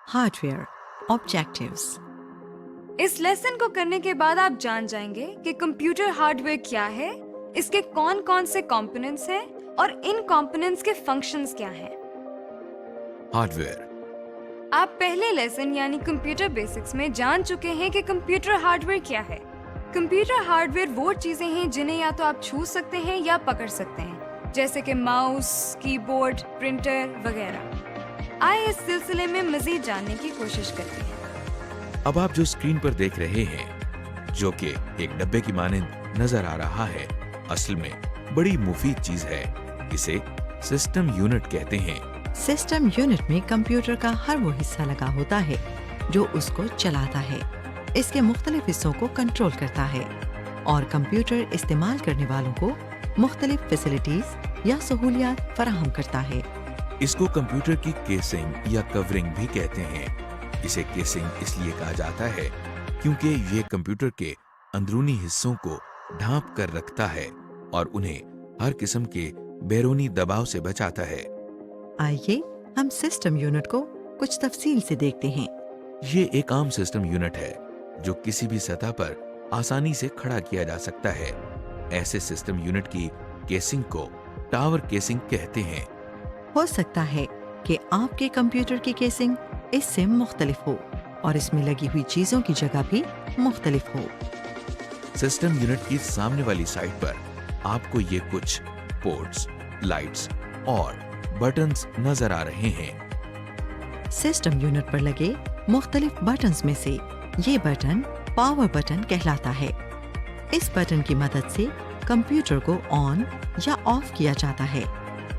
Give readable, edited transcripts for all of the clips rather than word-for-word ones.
Hardware objectives. इस lesson को करने के बाद आप जान जाएंगे कि कंप्यूटर हार्डवेयर क्या है, इसके कौन कौन से कंपोनेंट्स हैं और इन कंपोनेंट्स के फंक्शंस क्या हैं। हार्डवेयर। आप पहले लेसन यानी कंप्यूटर बेसिक्स में जान चुके हैं कि कंप्यूटर हार्डवेयर क्या है। कंप्यूटर हार्डवेयर वो चीजें हैं जिन्हें या तो आप छू सकते हैं या पकड़ सकते हैं, जैसे कि माउस, कीबोर्ड, प्रिंटर वगैरह। आइए इस सिलसिले में मजीद जानने की कोशिश करते हैं। अब आप जो स्क्रीन पर देख रहे हैं, जो कि एक डब्बे की मानिंद नजर आ रहा है, असल में बड़ी मुफीद चीज है। इसे सिस्टम यूनिट कहते हैं। सिस्टम यूनिट में कंप्यूटर का हर वो हिस्सा लगा होता है जो उसको चलाता है, इसके मुख्तलिफ हिस्सों को कंट्रोल करता है और कंप्यूटर इस्तेमाल करने वालों को मुख्तलिफ फैसिलिटीज या सहूलियात फराहम करता है। इसको कंप्यूटर की केसिंग या कवरिंग भी कहते हैं। इसे केसिंग इसलिए कहा जाता है क्योंकि ये कंप्यूटर के अंदरूनी हिस्सों को ढांप कर रखता है और उन्हें हर किस्म के बैरूनी दबाव से बचाता है। आइए हम सिस्टम यूनिट को कुछ तफसील से देखते हैं। ये एक आम सिस्टम यूनिट है जो किसी भी सतह पर आसानी से खड़ा किया जा सकता है। ऐसे सिस्टम यूनिट की केसिंग को टावर केसिंग कहते हैं। हो सकता है कि आपके कंप्यूटर की केसिंग इससे मुख्तलिफ हो और इसमें लगी हुई चीजों की जगह भी मुख्तलिफ हो। सिस्टम यूनिट की सामने वाली साइड पर आपको ये कुछ पोर्ट्स, लाइट्स और बटन्स नजर आ रहे हैं। सिस्टम यूनिट पर लगे मुख्तलिफ बटन्स में से ये बटन पावर बटन कहलाता है। इस बटन की मदद से कंप्यूटर को ऑन या ऑफ किया जाता है।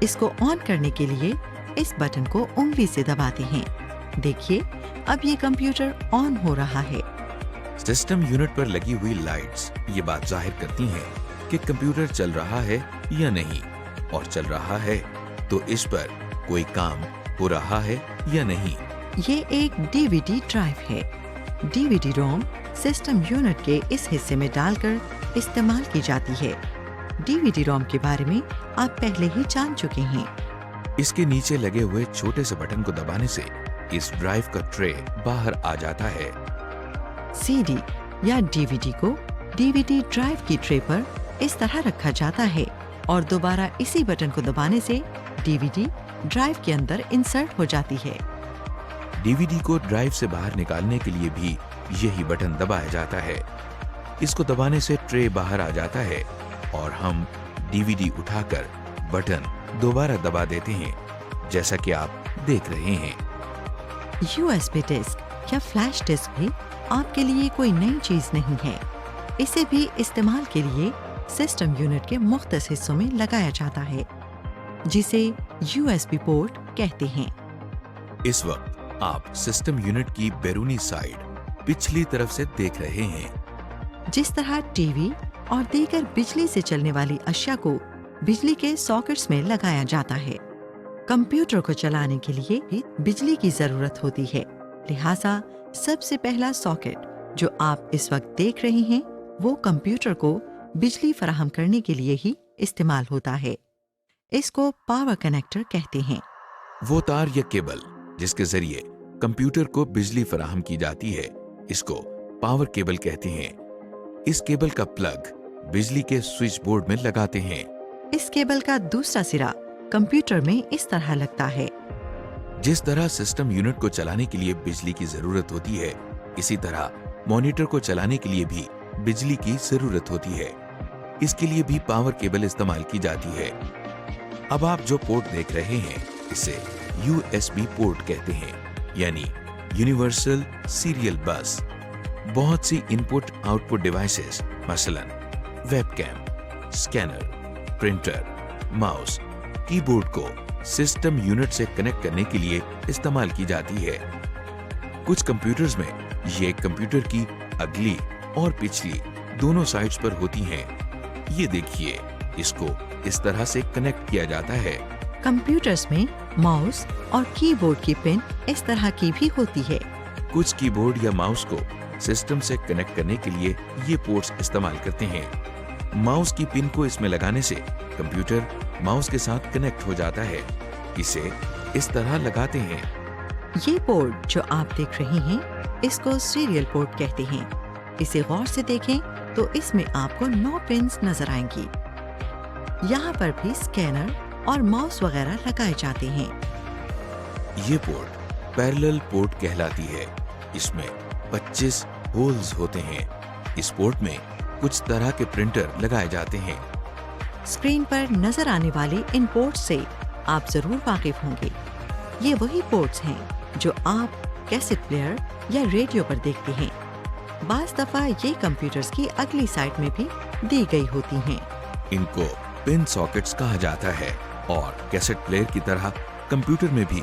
इसको ऑन करने के लिए इस बटन को उंगली से दबाते हैं। देखिए, अब ये कंप्यूटर ऑन हो रहा है। सिस्टम यूनिट पर लगी हुई लाइट्स ये बात जाहिर करती हैं कि कंप्यूटर चल रहा है या नहीं, और चल रहा है तो इस पर कोई काम हो रहा है या नहीं। ये एक डीवीडी ड्राइव है। डीवीडी रोम सिस्टम यूनिट के इस हिस्से में डालकर इस्तेमाल की जाती है। डीवीडी रोम के बारे में आप पहले ही जान चुके हैं। इसके नीचे लगे हुए छोटे से बटन को दबाने से इस ड्राइव का ट्रे बाहर आ जाता है। सीडी या डीवीडी को डीवीडी ड्राइव की ट्रे पर इस तरह रखा जाता है और दोबारा इसी बटन को दबाने से डीवीडी ड्राइव के अंदर इंसर्ट हो जाती है। डीवीडी को ड्राइव से बाहर निकालने के लिए भी यही बटन दबाया जाता है। इसको दबाने से ट्रे बाहर आ जाता है और हम डीवीडी उठाकर बटन दोबारा दबा देते हैं, जैसा कि आप देख रहे हैं। यूएसबी डिस्क या फ्लैश डिस्क भी आपके लिए कोई नई चीज नहीं है। इसे भी इस्तेमाल के लिए सिस्टम यूनिट के मुख्तलिफ हिस्सों में लगाया जाता है, जिसे यूएसबी पोर्ट कहते हैं। इस वक्त आप सिस्टम यूनिट की बैरूनी साइड पिछली तरफ से देख रहे हैं। जिस तरह टीवी और दीगर बिजली से चलने वाली अशिया को बिजली के सॉकेट्स में लगाया जाता है, कंप्यूटर को चलाने के लिए भी बिजली की जरूरत होती है। लिहाजा सबसे पहला सॉकेट जो आप इस वक्त देख रहे हैं वो कंप्यूटर को बिजली फराहम करने के लिए ही इस्तेमाल होता है। इसको पावर कनेक्टर कहते हैं। वो तार या केबल जिसके जरिए कंप्यूटर को बिजली फराहम की जाती है, इसको पावर केबल कहते हैं। इस केबल का प्लग बिजली के स्विच बोर्ड में लगाते हैं। इस केबल का दूसरा सिरा कंप्यूटर में इस तरह लगता है। जिस तरह सिस्टम यूनिट को चलाने के लिए बिजली की जरूरत होती है, इसी तरह मॉनिटर को चलाने के लिए भी बिजली की जरूरत होती है। इसके लिए भी पावर केबल इस्तेमाल की जाती है। अब आप जो पोर्ट देख रहे हैं, इसे यूएसबी पोर्ट कहते हैं, यानी यूनिवर्सल सीरियल बस। बहुत सी इनपुट आउटपुट डिवाइसेस, मसलन webcam, scanner, printer, mouse, keyboard को सिस्टम यूनिट से कनेक्ट करने के लिए इस्तेमाल की जाती है। कुछ कंप्यूटर्स में ये कंप्यूटर की अगली और पिछली दोनों साइड्स पर होती हैं। ये देखिए, इसको इस तरह से कनेक्ट किया जाता है। कंप्यूटर्स में माउस और कीबोर्ड की पिन इस तरह की भी होती है। कुछ कीबोर्ड या माउस को सिस्टम से कनेक्ट करने के लिए ये पोर्ट्स इस्तेमाल करते हैं। माउस की पिन को इसमें लगाने से कंप्यूटर माउस के साथ कनेक्ट हो जाता है। इसे इस तरह लगाते हैं। یہ پورٹ جو آپ دیکھ رہے ہیں اس کو سیریل پورٹ کہتے ہیں. اسے غور سے دیکھیں تو اس میں آپ کو 9 پنز نظر آئیں گی. یہاں پر بھی اسکینر اور ماؤس وغیرہ لگائے جاتے ہیں. یہ پورٹ پیرلل پورٹ کہلاتی ہے. اس میں 25 ہولز ہوتے ہیں. اس پورٹ میں کچھ طرح کے پرنٹر لگائے جاتے ہیں. اسکرین پر نظر آنے والے ان پورٹس سے آپ ضرور واقف ہوں گے. یہ وہی پورٹس ہیں جو آپ کیسٹ پلیئر یا ریڈیو پر دیکھتے ہیں. بعض دفعہ یہ کمپیوٹرز کی اگلی سائٹ میں بھی دی گئی ہوتی ہیں. ان کو پن ساکٹس کہا جاتا ہے اور کیسٹ پلیئر کی طرح کمپیوٹر میں بھی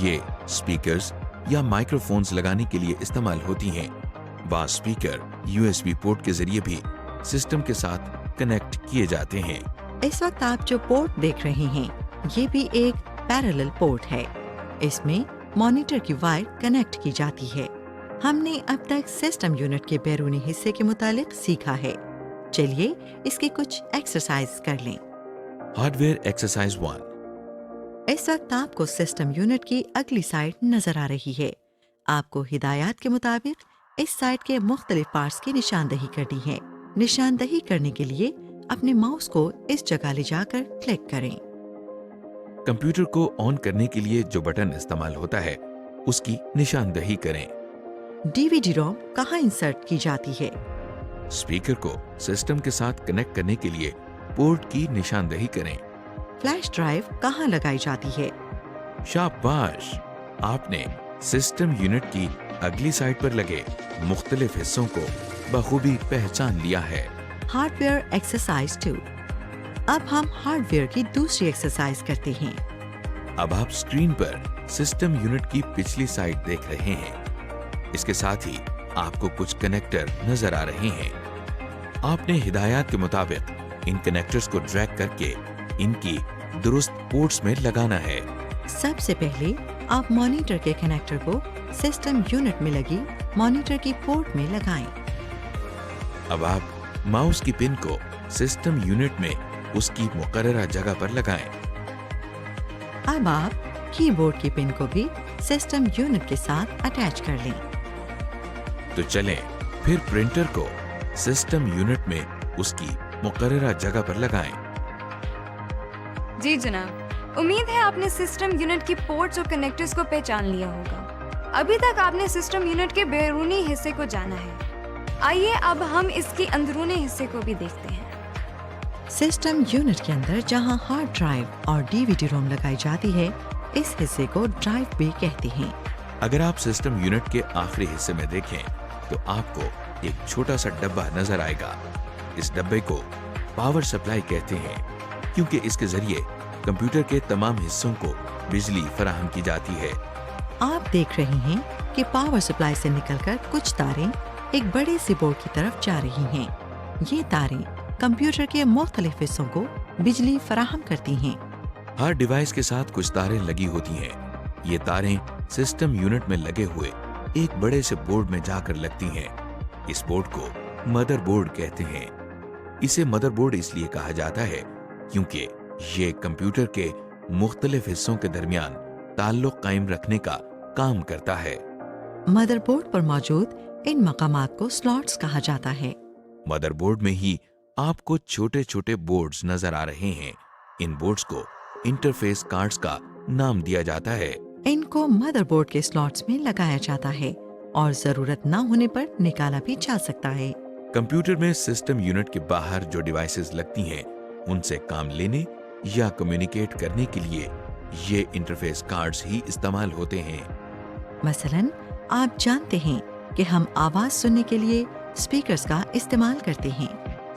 یہ اسپیکرز یا مائکرو فونز لگانے کے لیے استعمال ہوتی ہیں. بعض اسپیکر USB پورٹ کے ذریعے بھی سسٹم کے ساتھ کنیکٹ کیے جاتے ہیں. اس وقت آپ جو پورٹ دیکھ رہے ہیں یہ بھی ایک پیرلل پورٹ ہے. اس میں مانیٹر کی وائر کنیکٹ کی جاتی ہے. ہم نے اب تک سسٹم یونٹ کے بیرونی حصے کے متعلق سیکھا ہے. چلیے اس کی کچھ ایکسرسائز کر لیں. Hard where exercise 1. اس وقت آپ کو سسٹم یونٹ کی اگلی سائٹ نظر آ رہی ہے. آپ کو ہدایات کے مطابق اس سائٹ کے مختلف پارٹس کی نشاندہی کرنی ہے. نشاندہی کرنے کے لیے اپنے ماؤس کو اس جگہ لے جا کر کلک کریں. کمپیوٹر کو آن کرنے کے لیے جو بٹن استعمال ہوتا ہے اس کی نشاندہی کریں. DVD روم کہاں انسرٹ کی جاتی ہے؟ اسپیکر کو سسٹم کے ساتھ کنیکٹ کرنے کے لیے پورٹ کی نشاندہی کریں. فلیش ڈرائیو کہاں لگائی جاتی ہے؟ شاباش! آپ نے سسٹم یونٹ کی اگلی سائٹ پر لگے مختلف حصوں کو بخوبی پہچان لیا ہے. Hard where exercise 2. اب ہم ہارڈ ویئر کی دوسری ایکسرسائز کرتے ہیں. اب آپ اسکرین پر سسٹم یونٹ کی پچھلی سائٹ دیکھ رہے ہیں. اس کے ساتھ ہی آپ کو کچھ کنیکٹر نظر آ رہے ہیں. آپ نے ہدایات کے مطابق ان کنیکٹرز کو ڈریگ کر کے ان کی درست پورٹس میں لگانا ہے. سب سے پہلے آپ مانیٹر کے کنیکٹر کو سسٹم یونٹ میں لگی مانیٹر کی پورٹ میں لگائیں. اب آپ ماؤس کی پن کو سسٹم یونٹ میں اس کی مقررہ جگہ پر لگائیں. اب آپ کی بورڈ کی پن کو بھی سسٹم یونٹ کے ساتھ اٹیچ کر لیں. تو چلیں پھر پرنٹر کو سسٹم یونٹ میں اس کی مقررہ جگہ پر لگائیں. جی جناب، امید ہے آپ نے سسٹم یونٹ کی پورٹس اور کنیکٹرز کو پہچان لیا ہوگا. ابھی تک آپ نے سسٹم یونٹ کے بیرونی حصے کو جانا ہے. آئیے اب ہم اس کی اندرونی حصے کو بھی دیکھتے ہیں. سسٹم یونٹ کے اندر جہاں ہارڈ ڈرائیو اور DVD روم لگائی جاتی ہے اس حصے کو ڈرائیو بھی کہتے ہیں. اگر آپ سسٹم یونٹ کے آخری حصے میں دیکھیں تو آپ کو ایک چھوٹا سا ڈبہ نظر آئے گا. اس ڈبے کو پاور سپلائی کہتے ہیں کیونکہ اس کے ذریعے کمپیوٹر کے تمام حصوں کو بجلی فراہم کی جاتی ہے. آپ دیکھ رہے ہیں کہ پاور سپلائی سے نکل کر کچھ تاریں ایک بڑے سے بورڈ کی طرف جا رہی ہیں. یہ تاریں کمپیوٹر کے مختلف حصوں کو بجلی فراہم کرتی ہیں. ہر ڈیوائس کے ساتھ کچھ تاریں لگی ہوتی ہیں. یہ تاریں سسٹم یونٹ میں لگے ہوئے ایک بڑے سے بورڈ میں جا کر لگتی ہیں. اس بورڈ کو مدر بورڈ کہتے ہیں. اسے مدر بورڈ اس لیے کہا جاتا ہے کیونکہ یہ کمپیوٹر کے مختلف حصوں کے درمیان تعلق قائم رکھنے کا کام کرتا ہے. مدر بورڈ پر موجود ان مقامات کو سلاٹس کہا جاتا ہے. مدر بورڈ میں ہی آپ کو چھوٹے چھوٹے بورڈز نظر آ رہے ہیں. ان بورڈز کو انٹرفیس کارڈز کا نام دیا جاتا ہے. ان کو مدر بورڈ کے سلاٹس میں لگایا جاتا ہے اور ضرورت نہ ہونے پر نکالا بھی جا سکتا ہے. کمپیوٹر میں سسٹم یونٹ کے باہر جو ڈیوائسز لگتی ہیں ان سے کام لینے یا کمیونیکیٹ کرنے کے لیے یہ انٹرفیس کارڈز ہی استعمال ہوتے ہیں. مثلاً آپ جانتے ہیں کہ ہم آواز سننے کے لیے اسپیکرز کا استعمال کرتے ہیں.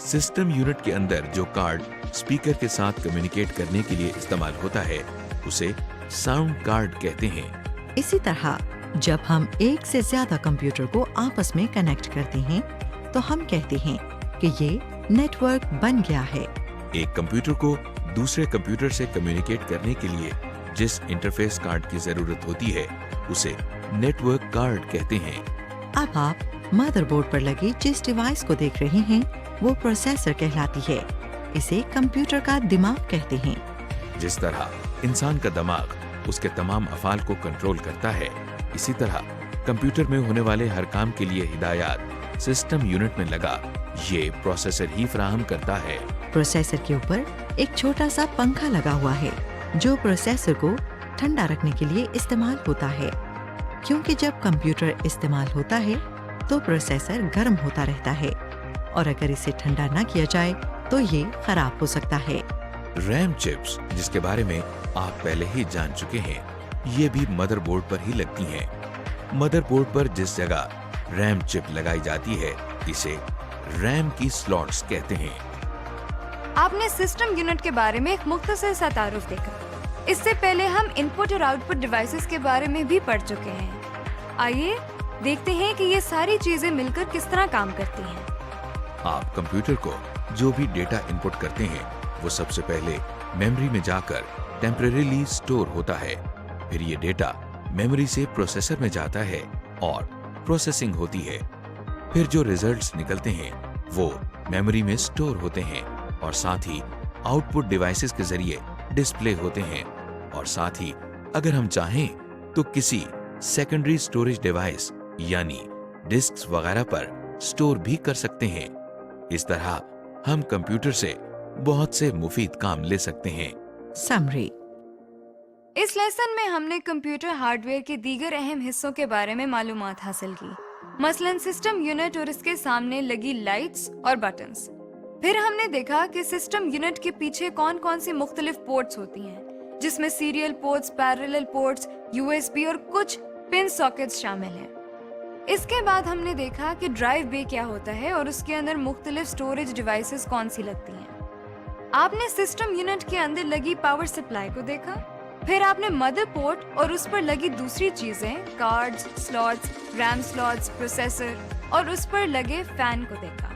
سسٹم یونٹ کے اندر جو کارڈ اسپیکر کے ساتھ کمیونیکیٹ کرنے کے لیے استعمال ہوتا ہے اسے ساؤنڈ کارڈ کہتے ہیں. اسی طرح جب ہم ایک سے زیادہ کمپیوٹر کو آپس میں کنیکٹ کرتے ہیں تو ہم کہتے ہیں کہ یہ نیٹ ورک بن گیا ہے. ایک کمپیوٹر کو دوسرے کمپیوٹر سے کمیونیکیٹ کرنے کے لیے جس انٹرفیس کارڈ کی ضرورت ہوتی ہے اسے نیٹ ورک کارڈ کہتے ہیں. اب آپ مدر بورڈ پر لگی جس ڈیوائس کو دیکھ رہے ہیں وہ پروسیسر کہلاتی ہے. اسے کمپیوٹر کا دماغ کہتے ہیں. جس طرح انسان کا دماغ اس کے تمام افعال کو کنٹرول کرتا ہے इसी तरह कंप्यूटर में होने वाले हर काम के लिए हिदायत सिस्टम यूनिट में लगा ये प्रोसेसर ही फराहम करता है। प्रोसेसर के ऊपर एक छोटा सा पंखा लगा हुआ है जो प्रोसेसर को ठंडा रखने के लिए इस्तेमाल होता है, क्योंकि जब कंप्यूटर इस्तेमाल होता है तो प्रोसेसर गर्म होता रहता है और अगर इसे ठंडा ना किया जाए तो ये खराब हो सकता है। रैम चिप्स, जिसके बारे में आप पहले ही जान चुके हैं, ये भी मदरबोर्ड पर ही लगती हैं। मदरबोर्ड पर जिस जगह रैम चिप लगाई जाती है इसे रैम की स्लॉट्स कहते हैं। आपने सिस्टम यूनिट के बारे में एक मुख्तसर सा तारुफ देखा। इससे पहले हम इनपुट और आउटपुट डिवाइसेस के बारे में भी पढ़ चुके हैं। आइए देखते हैं कि ये सारी चीजें मिलकर किस तरह काम करती हैं। आप कंप्यूटर को जो भी डेटा इनपुट करते हैं वो सबसे पहले मेमोरी में जाकर टेम्परेरीली स्टोर होता है। फिर ये डेटा मेमोरी से प्रोसेसर में जाता है और प्रोसेसिंग होती है। फिर जो रिजल्ट्स निकलते हैं वो मेमोरी में स्टोर होते हैं और साथ ही आउटपुट डिवाइसेस के जरिए डिस्प्ले होते हैं और साथ ही अगर हम चाहें तो किसी सेकेंडरी स्टोरेज डिवाइस यानी डिस्क्स वगैरह पर स्टोर भी कर सकते हैं। इस तरह हम कंप्यूटर से बहुत से मुफीद काम ले सकते हैं। समरी। इस लेसन में हमने कंप्यूटर हार्डवेयर के दीगर अहम हिस्सों के बारे में मालूमात हासिल की, मसलन सिस्टम यूनिट और इसके सामने लगी लाइट्स और बटन्स। फिर हमने देखा कि सिस्टम यूनिट के पीछे कौन कौन सी मुख्तलिफ पोर्ट्स होती हैं, जिसमें serial ports, parallel ports, USB और कुछ पिन सॉकेट्स शामिल हैं। इसके बाद हमने देखा कि ड्राइव बे क्या होता है और उसके अंदर मुख्तलिफ स्टोरेज डिवाइसेस कौन सी लगती हैं। आपने सिस्टम यूनिट के अंदर लगी पावर सप्लाई को देखा। फिर आपने मदरबोर्ड और उस पर लगी दूसरी चीजें, cards, slots, RAM slots, processor और उस पर लगे फैन को देखा।